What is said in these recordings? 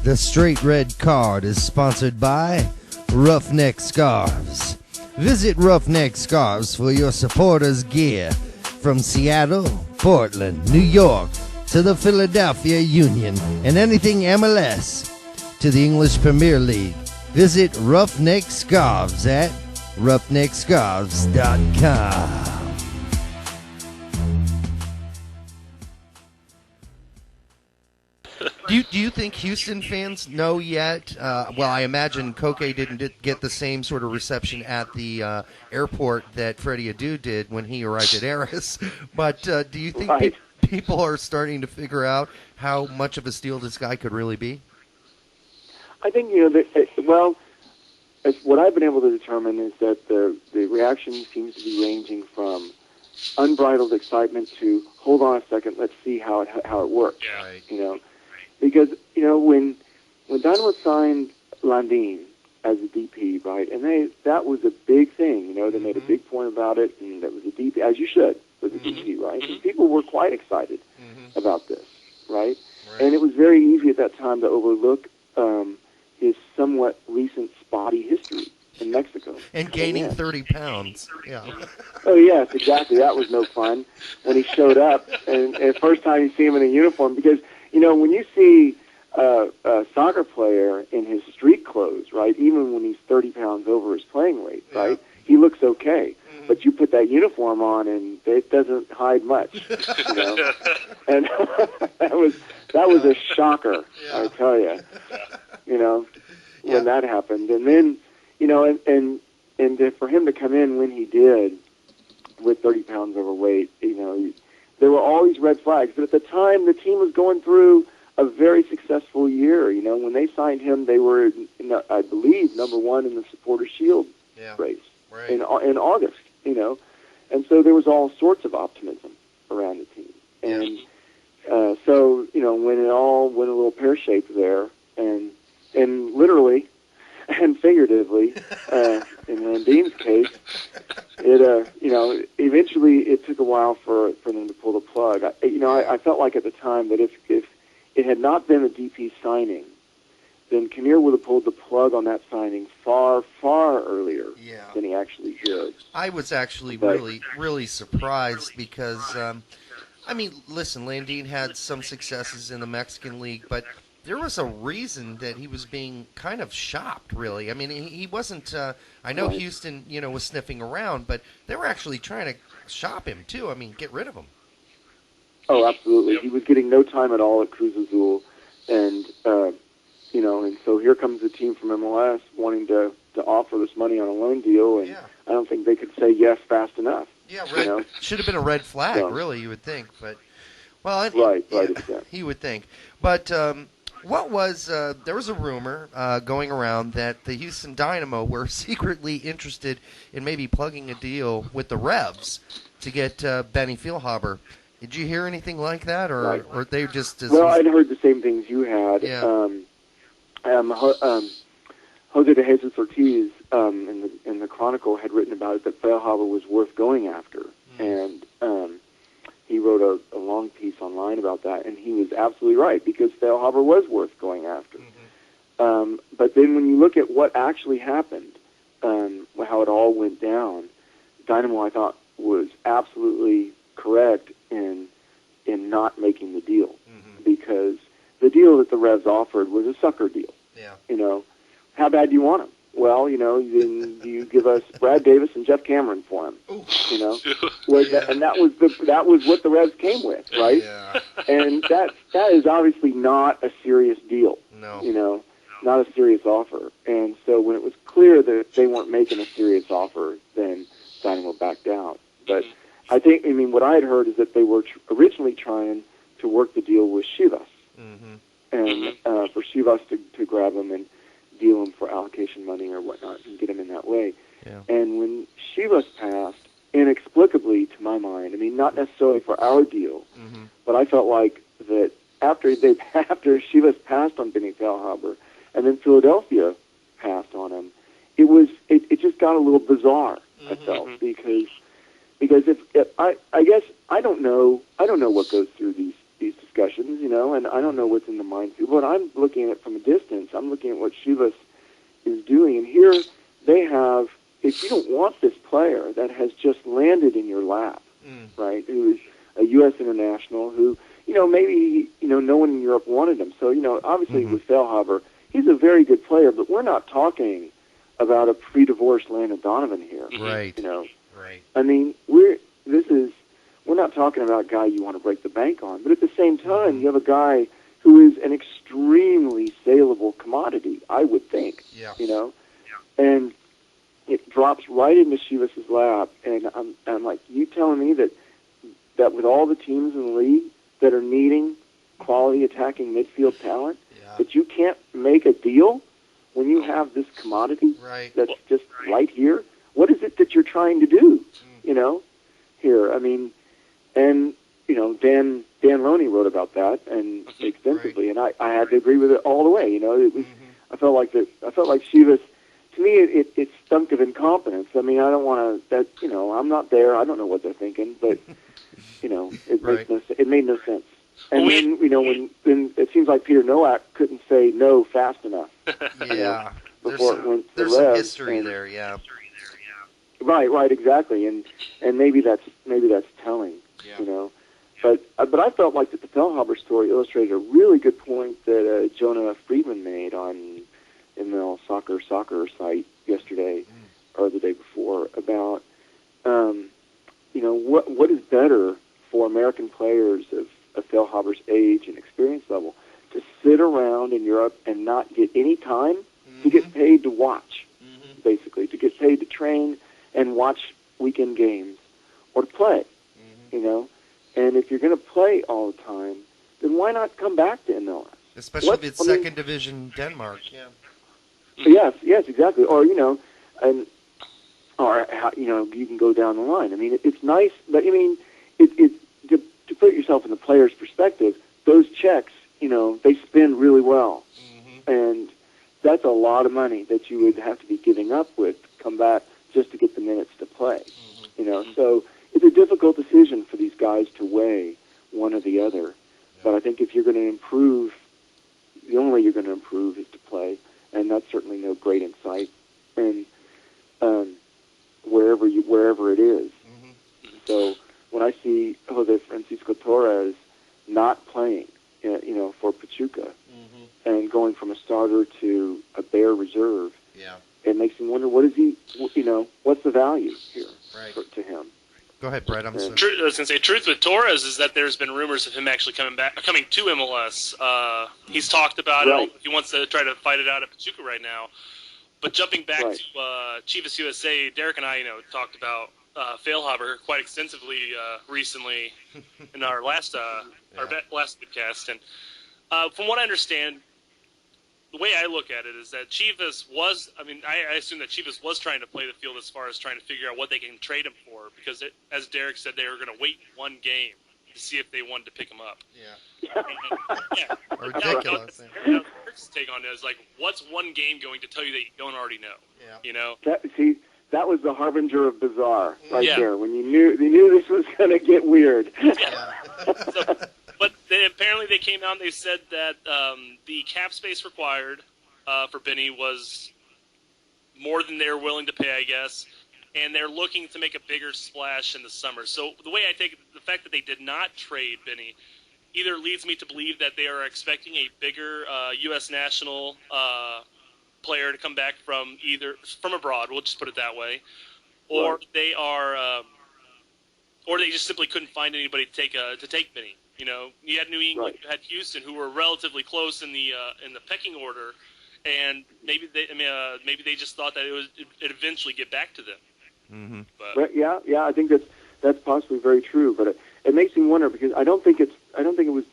The Straight Red Card is sponsored by Roughneck Scarves. Visit Roughneck Scarves for your supporters' gear from Seattle, Portland, New York, to the Philadelphia Union, and anything MLS to the English Premier League. Visit Roughneck Scarves at roughneckscarves.com. Do you think Houston fans know yet? Well, I imagine Koke didn't get the same sort of reception at the airport that Freddie Adu did when he arrived at Aris. But do you think people are starting to figure out how much of a steal this guy could really be? I think, what I've been able to determine is that the reaction seems to be ranging from unbridled excitement to, hold on a second, let's see how it works. Yeah. Right. Because, when Dynamo signed Landin as a DP, right, and that was a big thing, they made a big point about it, and that was a DP, as you should, was a DP, right? And people were quite excited about this, right? And it was very easy at that time to overlook his somewhat recent spotty history in Mexico. And gaining 30 pounds. Yeah. Oh, yes, exactly. That was no fun when he showed up, and the first time you see him in a uniform, because when you see a soccer player in his street clothes, right, even when he's 30 pounds over his playing weight, right, he looks okay. But you put that uniform on, and it doesn't hide much, And that was a shocker, I tell you, when that happened. And then, and for him to come in when he did with 30 pounds overweight, there were all these red flags. But at the time, the team was going through a very successful year. When they signed him, they were, I believe, number one in the Supporters' Shield race in August. And so there was all sorts of optimism around the team. And so when it all went a little pear-shaped there, and literally and figuratively, in Landin's case, it eventually it took a while for them to pull the plug. I felt like at the time that if it had not been a DP signing, then Kinnear would have pulled the plug on that signing far, far earlier than he actually did. I was actually really, really surprised because, listen, Landin had some successes in the Mexican League, but there was a reason that he was being kind of shopped, really. I mean, he wasn't, I know Houston, was sniffing around, but they were actually trying to shop him, too. I mean, get rid of him. Oh, absolutely. He was getting no time at all at Cruz Azul, and, and so here comes the team from MLS wanting to offer this money on a loan deal, and I don't think they could say yes fast enough. Yeah, right. Should have been a red flag, really, you would think, but, well, he would think. But, there was a rumor going around that the Houston Dynamo were secretly interested in maybe plugging a deal with the Revs to get Benny Feilhaber. Did you hear anything like that, or they just? Well, I'd heard the same things you had. Yeah. Jose de Jesus Ortiz in the Chronicle had written about it that Feilhaber was worth going after, and he wrote a long piece online about that, and he was absolutely right, because Feilhaber was worth going after. But then when you look at what actually happened, how it all went down, Dynamo, I thought, was absolutely correct in not making the deal, because the deal that the Revs offered was a sucker deal. Yeah. How bad do you want him? Well, then you give us Brad Davis and Jeff Cameron for him. And that was what the Revs came with, right? Yeah. And that is obviously not a serious deal. No. Not a serious offer. And so when it was clear that they weren't making a serious offer, then Dynamo backed out. But I think, what I had heard is that they were originally trying to work the deal with Chivas, and for Chivas to grab him and deal him for allocation money or whatnot and get him in that way. Yeah. And when Chivas passed, inexplicably to my mind, not necessarily for our deal, but I felt like that after Chivas passed on Benny Feilhaber and then Philadelphia passed on him, it just got a little bizarre. I felt because if I guess I don't know what goes through these discussions, and I don't know what's in the minds. But I'm looking at it from a distance. I'm looking at what Chivas is doing, and here they have. If you don't want this player that has just landed in your lap, right? Who is a U.S. international, who maybe no one in Europe wanted him. So obviously with Feilhaber, he's a very good player, but we're not talking about a pre-divorce Landon Donovan here, right? Right. I mean, we're not talking about a guy you want to break the bank on, but at the same time, you have a guy who is an extremely saleable commodity, I would think. Yeah. And it drops right into Chivas' lap, and I'm like, you telling me that with all the teams in the league that are needing quality attacking midfield talent, that you can't make a deal when you have this commodity that's just right here? What is it that you're trying to do, here? I mean, and, Dan Loney wrote about that and extensively, and I had to agree with it all the way. It was, I felt like Chivas, to me, it stunk of incompetence. I mean, I don't want to, I'm not there. I don't know what they're thinking, but, it made no sense. And then, when it seems like Peter Nowak couldn't say no fast enough. Before it went to there's the some Revs, history there, yeah. Right, exactly, and maybe that's telling, But I felt like the Feilhaber story illustrated a really good point that Jonah Friedman made on ML Soccer site yesterday or the day before about what is better for American players of Feilhaber's age and experience level to sit around in Europe and not get any time to get paid to watch, basically, to get paid to train and watch weekend games, or to play, And if you're going to play all the time, then why not come back to MLS? Especially if it's second division Denmark, Yes, exactly. Or, you can go down the line. I mean, it's nice, but, I mean, to put yourself in the player's perspective, those checks, they spin really well. And that's a lot of money that you would have to be giving up with to come back just to get the minutes to play. So it's a difficult decision for these guys to weigh one or the other. But I think if you're going to improve, the only way you're going to improve is to play, and that's certainly no great insight. And wherever it is. So when I see Jose Francisco Torres not playing, for Pachuca, and going from a starter to a bare reserve, it makes me wonder, what is he? What's the value here to him? Go ahead, Brett. I was going to say, truth with Torres is that there's been rumors of him actually coming to MLS. He's talked about it. He wants to try to fight it out at Pachuca right now. But jumping back to Chivas USA, Derek and I, talked about Feilhaber quite extensively recently in our last podcast. And from what I understand, the way I look at it is that Chivas was, I assume that Chivas was trying to play the field as far as trying to figure out what they can trade him for, because as Derek said, they were going to wait one game to see if they wanted to pick him up. Ridiculous. Now, Derek's take on it is like, what's one game going to tell you that you don't already know? That was the harbinger of bizarre there, when you knew this was going to get weird. But apparently they came out and they said that the cap space required for Benny was more than they were willing to pay, I guess, and they're looking to make a bigger splash in the summer. So the way I take it, the fact that they did not trade Benny either leads me to believe that they are expecting a bigger U.S. national player to come back from abroad, we'll just put it that way, or they are, or they just simply couldn't find anybody to take Benny. You had New England, you had Houston, who were relatively close in the pecking order, and maybe they just thought that it'd eventually get back to them. But I think that's possibly very true. But it makes me wonder, because I don't think it was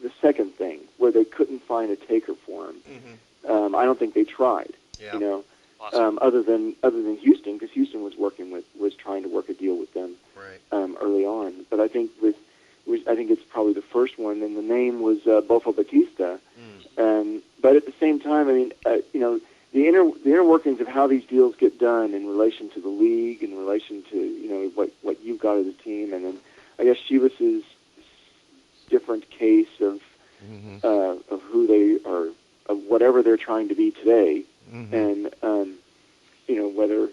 the second thing where they couldn't find a taker for him. I don't think they tried. Other than Houston, because Houston was trying to work a deal with them early on. But I think it's probably the first one, and the name was Bofo Batista. But at the same time, the inner workings of how these deals get done in relation to the league, in relation to what you've got as a team, and then I guess Chivas's different case of who they are, of whatever they're trying to be today, and whether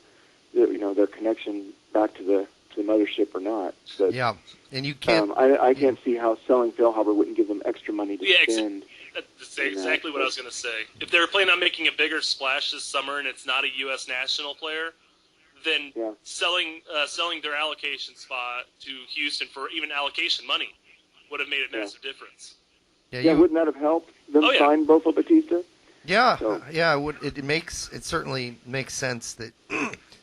their connection back to the mothership or not. But, and you can't. I can't see how selling Feilhaber wouldn't give them extra money to spend. That's exactly what I was going to say. If they were planning on making a bigger splash this summer and it's not a U.S. national player, then selling their allocation spot to Houston for even allocation money would have made a massive difference. Wouldn't that have helped them sign Bofo Batista? It certainly makes sense that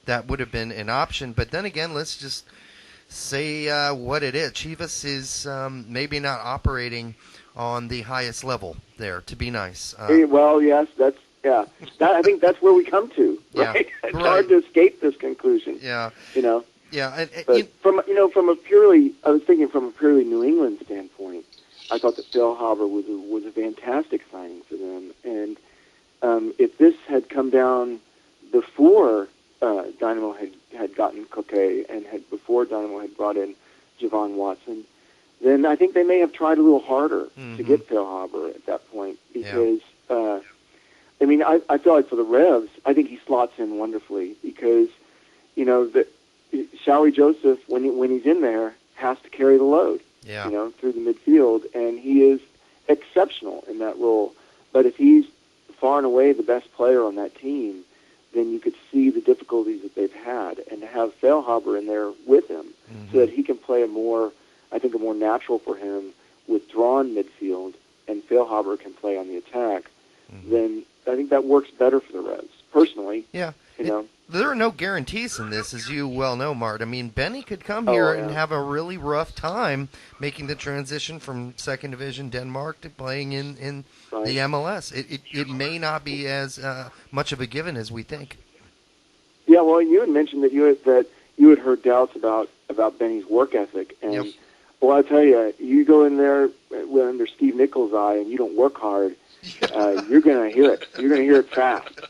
that would have been an option. But then again, let's just say what it is. Chivas is maybe not operating on the highest level there, to be nice. Well, yes, that's I think that's where we come to, right? It's hard to escape this conclusion. Yeah. But from a purely New England standpoint, I thought that Feilhaber was a fantastic signing for them. And if this had come down before Dynamo had gotten Coquet and before Dynamo had brought in Javon Watson, then I think they may have tried a little harder to get Feilhaber at that point because, I feel like for the Revs, I think he slots in wonderfully because, Showy Joseph, when he's in there, has to carry the load, through the midfield, and he is exceptional in that role. But if he's far and away the best player on that team, then you could see the difficulties that they've had, and to have Feilhaber in there with him so that he can play a more natural for him withdrawn midfield, and Feilhaber can play on the attack, then I think that works better for the Revs, personally. Yeah. There are no guarantees in this, as you well know, Mart. I mean, Benny could come here and have a really rough time making the transition from second division Denmark to playing in the MLS. It may not be as much of a given as we think. Yeah, well, you had mentioned that you had heard doubts about Benny's work ethic, and well, I'll tell you, you go in there under Steve Nichols' eye and you don't work hard, you're going to hear it. You're going to hear it fast.